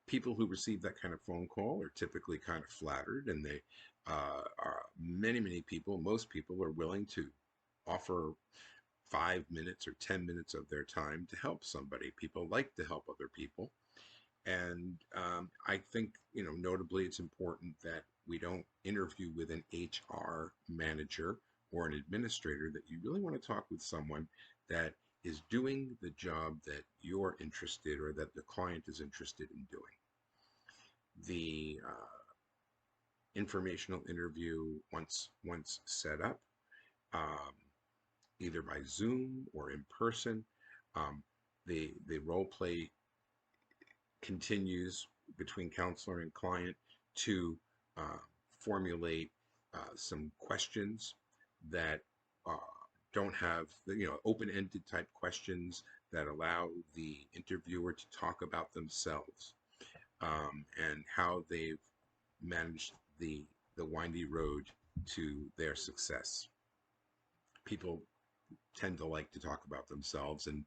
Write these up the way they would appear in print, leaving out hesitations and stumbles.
People who receive that kind of phone call are typically kind of flattered, and they are many people, most people are willing to offer 5 minutes or 10 minutes of their time to help somebody. People like to help other people. And I think, notably, it's important that we don't interview with an HR manager or an administrator, that you really want to talk with someone that is doing the job that you're interested or that the client is interested in doing. The informational interview, once set up, um, either by Zoom or in person, um, the role play continues between counselor and client to uh, formulate some questions that uh, don't have open-ended type questions that allow the interviewer to talk about themselves, and how they've managed the windy road to their success. People tend to like to talk about themselves, and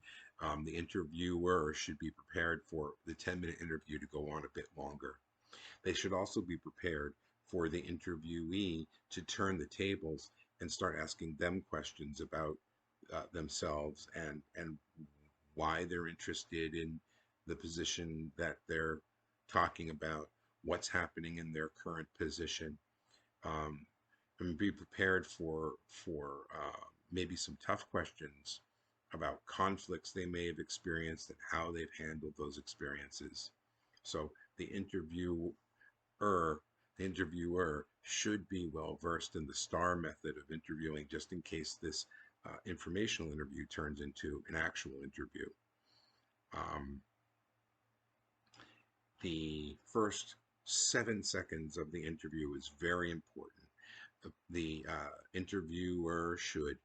the interviewer should be prepared for the 10-minute interview to go on a bit longer. They should also be prepared for the interviewee to turn the tables and start asking them questions about themselves, and why they're interested in the position that they're talking about, what's happening in their current position, um, and be prepared for maybe some tough questions about conflicts they may have experienced and how they've handled those experiences. So the interviewer should be well versed in the STAR method of interviewing, just in case this informational interview turns into an actual interview. Um, the first 7 seconds of the interview is very important. The interviewer should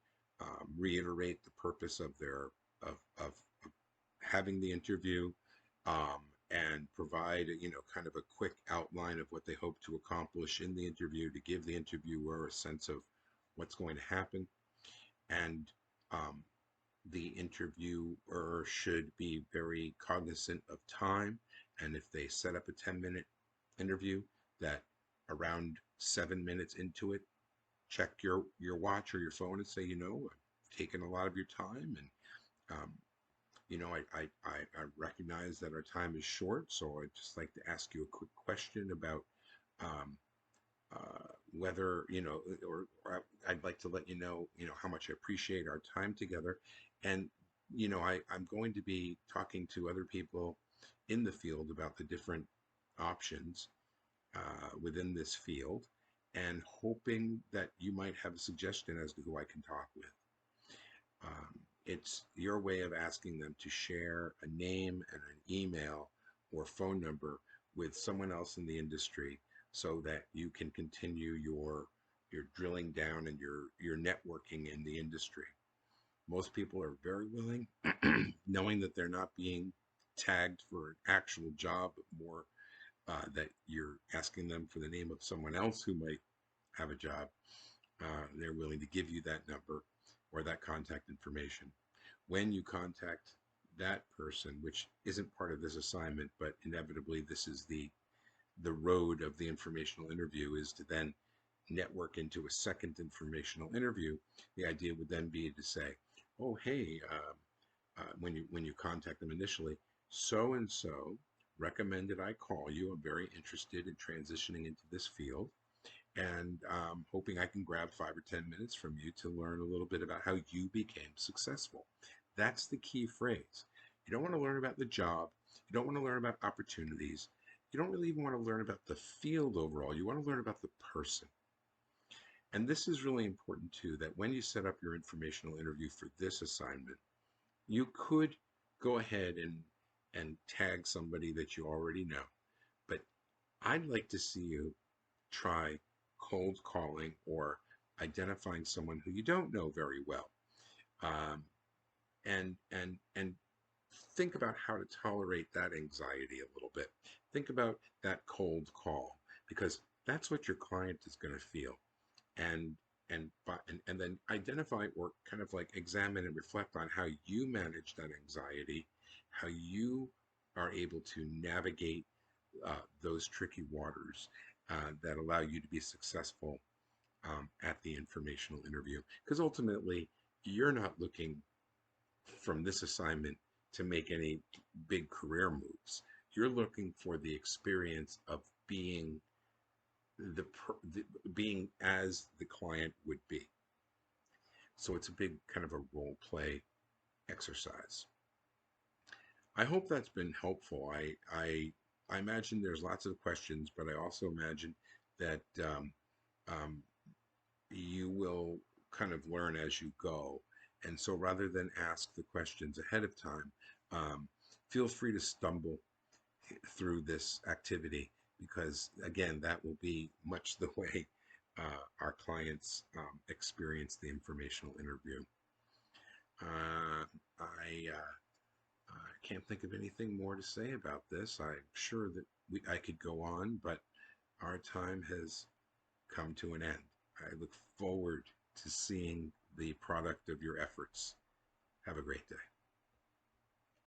reiterate the purpose of their of having the interview, um, and provide kind of a quick outline of what they hope to accomplish in the interview, to give the interviewer a sense of what's going to happen. And um, the interviewer should be very cognizant of time. And if they set up a 10-minute interview, that around 7 minutes into it, check your watch or your phone and say, I've taken a lot of your time, and um, I recognize that our time is short, so I'd just like to ask you a quick question about um, whether, or I'd like to let how much I appreciate our time together. And, I'm going to be talking to other people in the field about the different options within this field, and hoping that you might have a suggestion as to who I can talk with. It's your way of asking them to share a name and an email or phone number with someone else in the industry, so that you can continue your drilling down and your networking in the industry. Most people are very willing, knowing that they're not being tagged for an actual job, but more that you're asking them for the name of someone else who might have a job. They're willing to give you that number or that contact information. When you contact that person, which isn't part of this assignment, but inevitably this is the road of the informational interview, is to then network into a second informational interview. The idea would then be to say, oh, hey, when you contact them initially, so and so recommended I call you. I'm very interested in transitioning into this field, and hoping I can grab 5 or 10 minutes from you to learn a little bit about how you became successful. That's the key phrase. You don't want to learn about the job. You don't want to learn about opportunities. You don't really even want to learn about the field overall. You want to learn about the person. And this is really important too, that when you set up your informational interview for this assignment, you could go ahead and tag somebody that you already know. But I'd like to see you try cold calling or identifying someone who you don't know very well, um, and think about how to tolerate that anxiety a little bit. Think about that cold call, because that's what your client is going to feel. And and, and then identify, or kind of like examine and reflect on how you manage that anxiety, how you are able to navigate those tricky waters that allow you to be successful at the informational interview. Because ultimately, you're not looking from this assignment to make any big career moves. You're looking for the experience of being being as the client would be. So it's a big kind of a role play exercise. I hope that's been helpful. I imagine there's lots of questions, but I also imagine that um, you will kind of learn as you go. And so rather than ask the questions ahead of time, um, feel free to stumble through this activity because, again, that will be much the way our clients experience the informational interview. I can't think of anything more to say about this. I'm sure that I could go on, but our time has come to an end. I look forward to seeing the product of your efforts. Have a great day.